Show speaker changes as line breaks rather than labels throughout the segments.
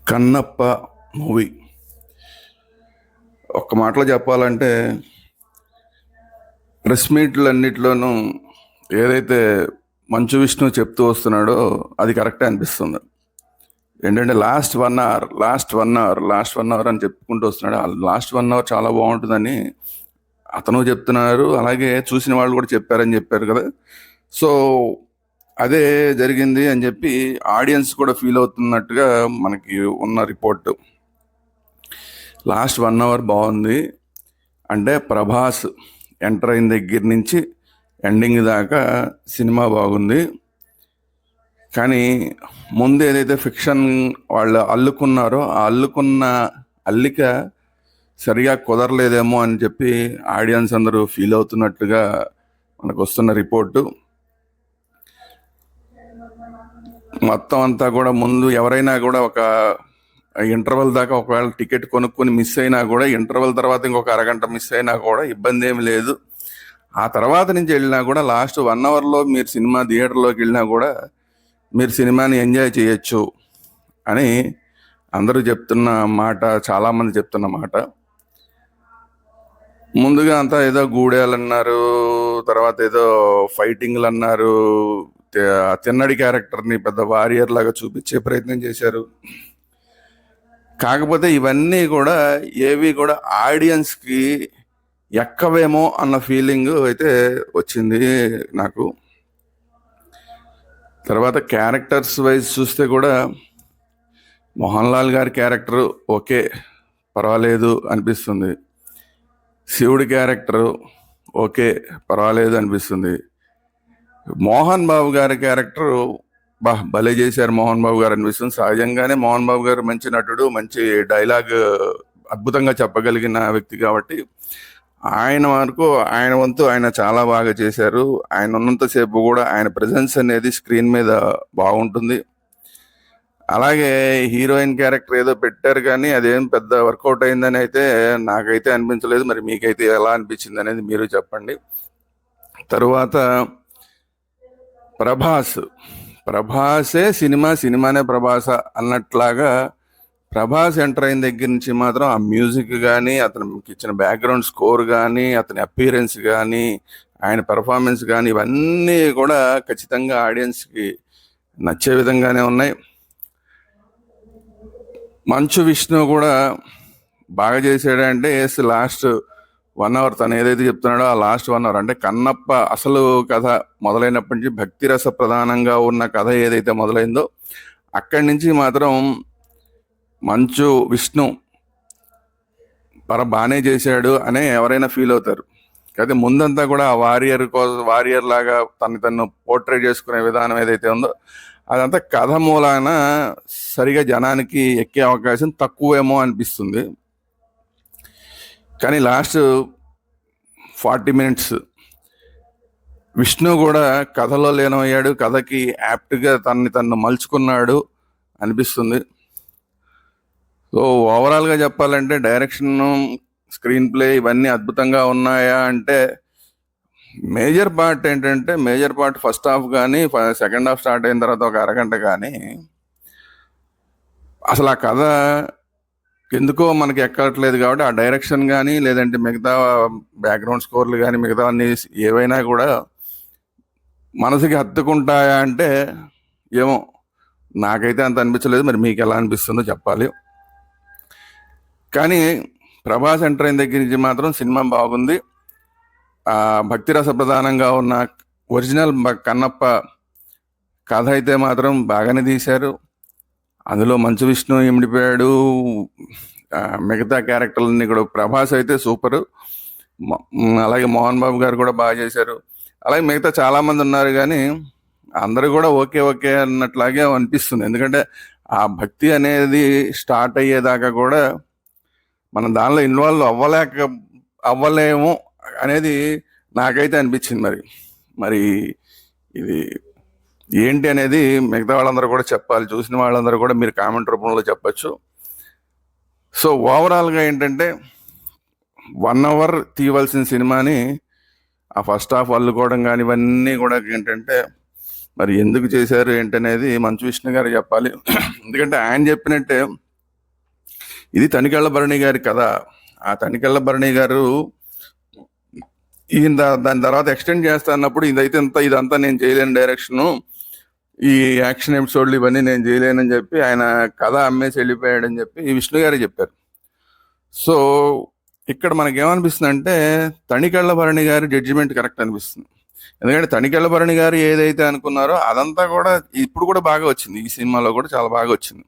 Kannappa movie ఒక్క మాటలో చెప్పాలంటే ప్రెస్ మీట్లన్నిటిలోనూ ఏదైతే మంచు విష్ణు చెప్తూ వస్తున్నాడో అది కరెక్టే అనిపిస్తుంది. ఏంటంటే లాస్ట్ వన్ అవర్ అని చెప్పుకుంటూ వస్తున్నాడు. ఆ లాస్ట్ 1 అవర్ చాలా బాగుంటుందని అతను చెప్తున్నారు, అలాగే చూసిన వాళ్ళు కూడా చెప్పారు కదా. సో అదే జరిగింది అని చెప్పి ఆడియన్స్ కూడా ఫీల్ అవుతున్నట్టుగా మనకి ఉన్న రిపోర్ట్. లాస్ట్ 1 అవర్ బాగుంది అంటే ప్రభాస్ ఎంటర్ అయిన దగ్గర నుంచి ఎండింగ్ దాకా సినిమా బాగుంది. కానీ ముందు ఏదైతే ఫిక్షన్ వాళ్ళు అల్లుకున్నారో ఆ అల్లుకున్న అల్లిక సరిగా కుదరలేదేమో అని చెప్పి ఆడియన్స్ అందరూ ఫీల్ అవుతున్నట్టుగా మనకు వస్తున్న రిపోర్టు. మొత్తం అంతా కూడా ముందు ఎవరైనా కూడా ఒక ఇంటర్వెల్ దాకా ఒకవేళ టికెట్ కొనుక్కొని మిస్ అయినా కూడా ఇంటర్వెల్ తర్వాత ఇంకొక అరగంట మిస్ అయినా కూడా ఇబ్బంది ఏమి లేదు. ఆ తర్వాత నుంచి వెళ్ళినా కూడా లాస్ట్ 1 అవర్లో మీరు సినిమా థియేటర్లోకి వెళ్ళినా కూడా మీరు సినిమాని ఎంజాయ్ చేయొచ్చు అని అందరూ చెప్తున్న మాట, చాలామంది చెప్తున్న మాట. ముందుగా అంతా ఏదో గూడేలు అన్నారు, తర్వాత ఏదో ఫైటింగ్లు అన్నారు, తిన్నడి క్యారెక్టర్ని పెద్ద వారియర్ లాగా చూపించే ప్రయత్నం చేశారు. కాకపోతే ఇవన్నీ కూడా ఏవి కూడా ఆడియన్స్కి ఎక్కవేమో అన్న ఫీలింగ్ అయితే వచ్చింది నాకు. తర్వాత క్యారెక్టర్స్ వైజ్ చూస్తే కూడా మోహన్ లాల్ గారి క్యారెక్టర్ ఓకే, పర్వాలేదు అనిపిస్తుంది. శివుడి క్యారెక్టరు ఓకే, పర్వాలేదు అనిపిస్తుంది. మోహన్ బాబు గారి క్యారెక్టరు భలే చేశారు మోహన్ బాబు గారు అనిపిస్తుంది. సహజంగానే మోహన్ బాబు గారు మంచి నటుడు, మంచి డైలాగ్ అద్భుతంగా చెప్పగలిగిన వ్యక్తి కాబట్టి ఆయన వంతు ఆయన చాలా బాగా చేశారు. ఆయన ఉన్నంతసేపు కూడా ఆయన ప్రెజెన్స్ అనేది స్క్రీన్ మీద బాగుంటుంది. అలాగే హీరోయిన్ క్యారెక్టర్ ఏదో పెట్టారు కానీ అదేం పెద్ద వర్కౌట్ అయిందని అయితే నాకైతే అనిపించలేదు. మరి మీకైతే ఎలా అనిపించింది అనేది మీరు చెప్పండి. తరువాత ప్రభాసే సినిమానే ప్రభాస అన్నట్లాగా ప్రభాస్ ఎంటర్ అయిన దగ్గర నుంచి మాత్రం ఆ మ్యూజిక్ కానీ, అతనికి ఇచ్చిన బ్యాక్గ్రౌండ్ స్కోర్ కానీ, అతని అపీరెన్స్ కానీ, ఆయన పెర్ఫార్మెన్స్ కానీ ఇవన్నీ కూడా ఖచ్చితంగా ఆడియన్స్కి నచ్చే విధంగానే ఉన్నాయి. మంచు విష్ణు కూడా బాగా చేశాడంటే లాస్ట్ 1 అవర్ తను ఏదైతే చెప్తున్నాడో ఆ లాస్ట్ 1 అవర్ అంటే కన్నప్ప అసలు కథ మొదలైనప్పటి నుంచి భక్తి రస ప్రధానంగా ఉన్న కథ ఏదైతే మొదలైందో అక్కడి నుంచి మాత్రం మంచు విష్ణు బాగానే చేశాడు అనే ఎవరైనా ఫీల్ అవుతారు. అయితే ముందంతా కూడా ఆ వారియర్ లాగా తను పోర్ట్రేట్ చేసుకునే విధానం ఏదైతే ఉందో అదంతా కథ మూలాన సరిగా జనానికి ఎక్కే అవకాశం తక్కువేమో అనిపిస్తుంది. కానీ లాస్ట్ 40 మినిట్స్ విష్ణు కూడా కథలో లీనమయ్యాడు, కథకి యాప్ట్గా తను మలుచుకున్నాడు అనిపిస్తుంది. సో ఓవరాల్గా చెప్పాలంటే డైరెక్షన్, స్క్రీన్ ప్లే ఇవన్నీ అద్భుతంగా ఉన్నాయా అంటే మేజర్ పార్ట్ ఫస్ట్ హాఫ్ కానీ సెకండ్ హాఫ్ స్టార్ట్ అయిన తర్వాత ఒక అరగంట కానీ అసలు ఆ కథ ఎందుకో మనకి ఎక్కట్లేదు. కాబట్టి ఆ డైరెక్షన్ కానీ లేదంటే మిగతా బ్యాక్గ్రౌండ్ స్కోర్లు కానీ మిగతా అన్ని ఏవైనా కూడా మనసుకి హత్తుకుంటాయా అంటే ఏమో నాకైతే అంత అనిపించలేదు. మరి మీకు ఎలా అనిపిస్తుందో చెప్పాలి. కానీ ప్రభాస్ ఎంటర్ అయిన దగ్గర నుంచి మాత్రం సినిమా బాగుంది. భక్తి రస ప్రధానంగా ఉన్న ఒరిజినల్ కన్నప్ప కథ అయితే మాత్రం బాగానే తీశారు. అందులో మంచు విష్ణు ఇమిడిపోయాడు, మిగతా క్యారెక్టర్లన్నీ కూడా. ప్రభాస్ అయితే సూపరు, అలాగే మోహన్ బాబు గారు కూడా బాగా చేశారు. అలాగే మిగతా చాలామంది ఉన్నారు కానీ అందరూ కూడా ఓకే అన్నట్లాగే అనిపిస్తుంది. ఎందుకంటే ఆ భక్తి అనేది స్టార్ట్ అయ్యేదాకా కూడా మనం దానిలో ఇన్వాల్వ్ అవ్వలేము అనేది నాకైతే అనిపించింది. మరి ఇది ఏంటి అనేది మిగతా వాళ్ళందరూ కూడా చెప్పాలి. చూసిన వాళ్ళందరూ కూడా మీరు కామెంట్ రూపంలో చెప్పచ్చు. సో ఓవరాల్గా ఏంటంటే 1 అవర్ తీయవలసిన సినిమాని ఆ ఫస్ట్ హాఫ్ అల్లుకోవడం కానీ ఇవన్నీ కూడా ఏంటంటే మరి ఎందుకు చేశారు ఏంటనేది మంచు విష్ణు గారు చెప్పాలి. ఎందుకంటే ఆయన చెప్పినట్టే ఇది తనికెళ్ళ భరణి గారి కథ. ఆ తనికెళ్ళ భరణి గారు ఈయన దాని తర్వాత ఎక్స్టెండ్ చేస్తా అన్నప్పుడు ఇదంతా నేను చేయలేను డైరెక్షను, ఈ యాక్షన్ ఎపిసోడ్లు ఇవన్నీ నేను చేయలేనని చెప్పి ఆయన కథ అమ్మేసి వెళ్ళిపోయాడని చెప్పి ఈ విష్ణు గారే చెప్పారు. సో ఇక్కడ మనకేమనిపిస్తుంది అంటే తనికెళ్ళ భరణి గారి జడ్జిమెంట్ కరెక్ట్ అనిపిస్తుంది. ఎందుకంటే తనికెళ్ళ భరణి గారు ఏదైతే అనుకున్నారో అదంతా కూడా ఇప్పుడు కూడా బాగా వచ్చింది, ఈ సినిమాలో కూడా చాలా బాగా వచ్చింది.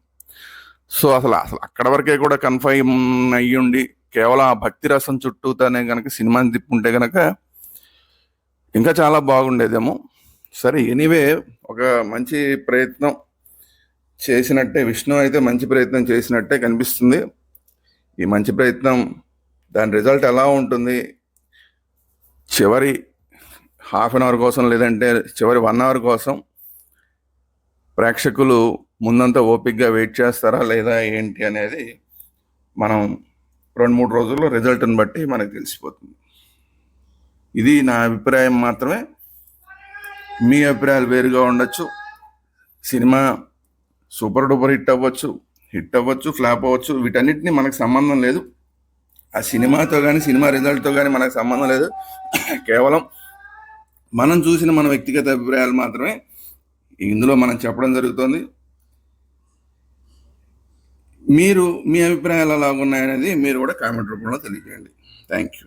సో అసలు అక్కడ వరకే కూడా కన్ఫైన్ అయ్యుండి కేవలం ఆ భక్తి రసం చుట్టూతానే కనుక సినిమాని తిప్పుంటే కనుక ఇంకా చాలా బాగుండేదేమో. సరే, ఎనీవే ఒక మంచి ప్రయత్నం చేసినట్టే, విష్ణు అయితే మంచి ప్రయత్నం చేసినట్టే కనిపిస్తుంది. ఈ మంచి ప్రయత్నం దాని రిజల్ట్ ఎలా ఉంటుంది, చివరి హాఫ్ అన్ అవర్ కోసం లేదంటే చివరి 1 అవర్ కోసం ప్రేక్షకులు ముందంతా ఓపిక్గా వెయిట్ చేస్తారా లేదా ఏంటి అనేది మనం 2-3 రోజుల్లో రిజల్ట్ని బట్టి మనకు తెలిసిపోతుంది. ఇది నా అభిప్రాయం మాత్రమే. మీ అభిప్రాయాలు వేరుగా ఉండొచ్చు. సినిమా సూపర్ డూపర్ హిట్ అవ్వచ్చు, ఫ్లాప్ అవ్వచ్చు, వీటన్నిటిని మనకు సంబంధం లేదు. ఆ సినిమాతో కానీ సినిమా రిజల్ట్తో కానీ మనకు సంబంధం లేదు. కేవలం మనం చూసిన మన వ్యక్తిగత అభిప్రాయాలు మాత్రమే ఇందులో మనం చెప్పడం జరుగుతుంది. మీరు మీ అభిప్రాయాలు ఎలాగున్నాయనేది మీరు కూడా కామెంట్ రూపంలో తెలియజేయండి. Thank you.